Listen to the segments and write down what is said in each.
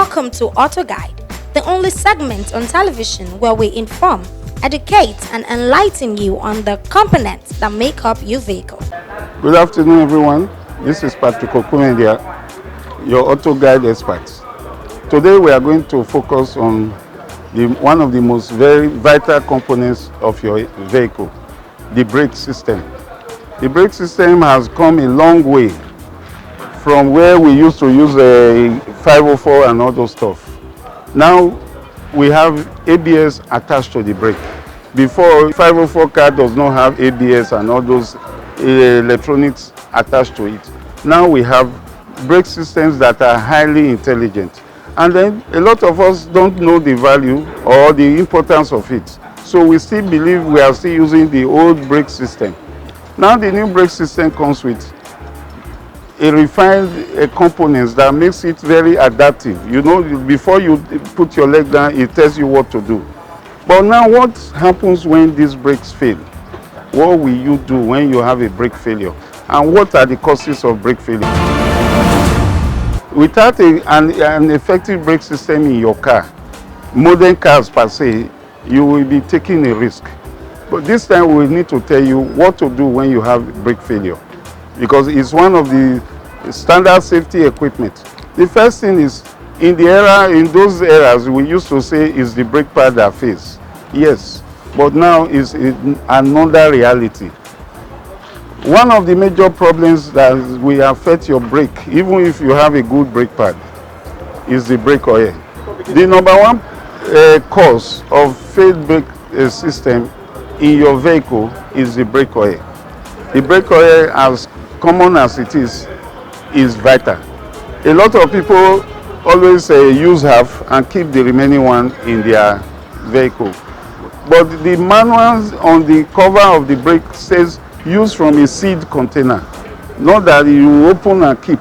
Welcome to Auto Guide, the only segment on television where we inform, educate, and enlighten you on the components that make up your vehicle. Good afternoon, everyone. This is Patrick Okumendia, your Auto Guide expert. Today we are going to focus on one of the most very vital components of your vehicle, the brake system. The brake system has come a long way from where we used to use a 504 and all those stuff. Now we have ABS attached to the brake. Before, 504 car does not have ABS and all those electronics attached to it. Now we have brake systems that are highly intelligent. And then a lot of us don't know the value or the importance of it. So we still believe we are still using the old brake system. Now the new brake system comes with a refined components that makes it very adaptive. You know, before you put your leg down, it tells you what to do. But now what happens when these brakes fail? What will you do when you have a brake failure? And what are the causes of brake failure? Without an effective brake system in your car, modern cars per se, you will be taking a risk. But this time we need to tell you what to do when you have brake failure, because it's one of the standard safety equipment. The first thing is, in those eras, we used to say is the brake pad that fails. Yes, but now it's another reality. One of the major problems that will affect your brake, even if you have a good brake pad, is the brake oil. The number one cause of failed brake system in your vehicle is the brake oil. The brake oil, as common as it is vital. A lot of people always use half and keep the remaining one in their vehicle. But the manuals on the cover of the brake says use from a sealed container, not that you open and keep.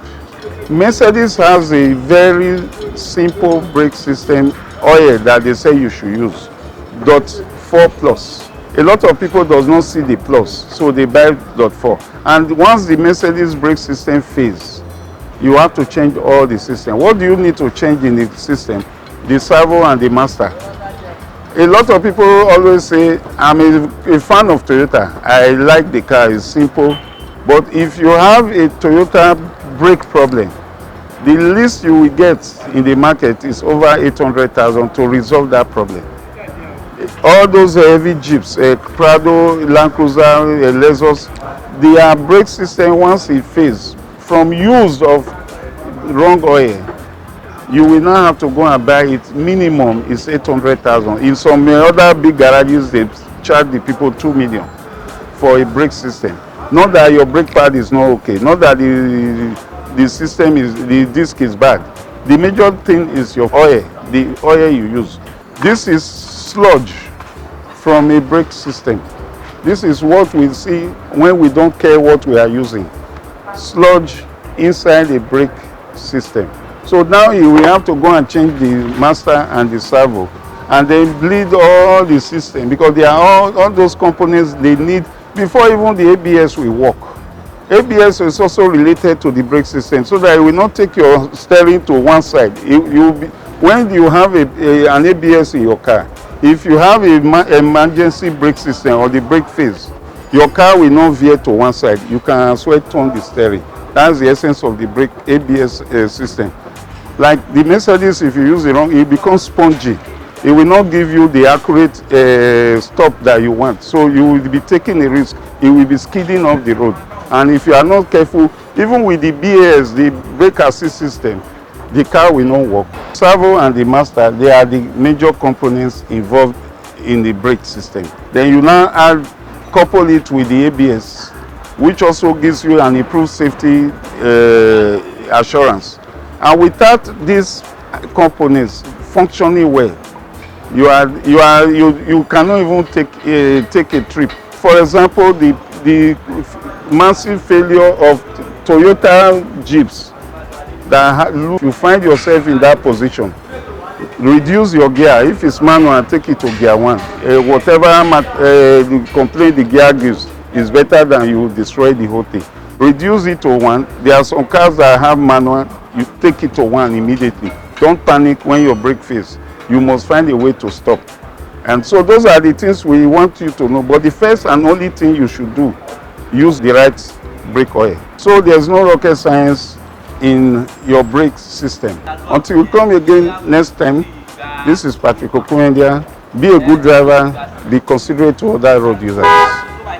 Mercedes has a very simple brake system oil that they say you should use, .4+. A lot of people does not see the plus, so they buy .4. And once the Mercedes brake system fails, you have to change all the system. What do you need to change in the system? The servo and the master. A lot of people always say, I'm a fan of Toyota. I like the car, it's simple. But if you have a Toyota brake problem, the least you will get in the market is over 800,000 to resolve that problem. All those heavy Jeeps, Prado, Land Cruiser, Lexus, their brake system, once it fails, from use of wrong oil, you will now have to go and buy it. Minimum is 800,000. In some other big garages, they charge the people 2 million for a brake system. Not that your brake pad is not okay, not that the system the disc is bad. The major thing is your oil, the oil you use. This is sludge from a brake system. This is what we see when we don't care what we are using. Sludge inside a brake system. So now you will have to go and change the master and the servo and then bleed all the system, because they are all those components they need before even the ABS will work. ABS is also related to the brake system, so that it will not take your steering to one side. When you have an ABS in your car, if you have an emergency brake system or the brake fails, your car will not veer to one side. You can as well turn the steering. That's the essence of the brake ABS system. Like the Mercedes, if you use it wrong, it becomes spongy. It will not give you the accurate stop that you want. So you will be taking a risk. It will be skidding off the road. And if you are not careful, even with the BAS, the brake assist system, the car will not work. Servo and the master, they are the major components involved in the brake system. Then you now couple it with the ABS, which also gives you an improved safety assurance. And without these components functioning well, you cannot even take a trip. For example, the massive failure of Toyota Jeeps, that you find yourself in that position. Reduce your gear. If it's manual, and take it to gear 1. Whatever complaint the gear gives is better than you destroy the whole thing. Reduce it to 1. There are some cars that have manual. You take it to 1 immediately. Don't panic when your brake fails. You must find a way to stop. And so those are the things we want you to know. But the first and only thing you should do, use the right brake oil. So there's no rocket science in your brake system. Until we come again next time, this is Patrick Okumendia. Be a good driver, be considerate to other road users.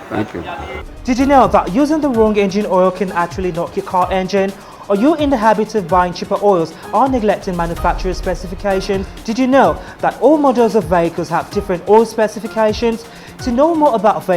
Thank you. Did you know that using the wrong engine oil can actually knock your car engine? Are you in the habit of buying cheaper oils or neglecting manufacturer specifications? Did you know that all models of vehicles have different oil specifications? To know more about vehicles,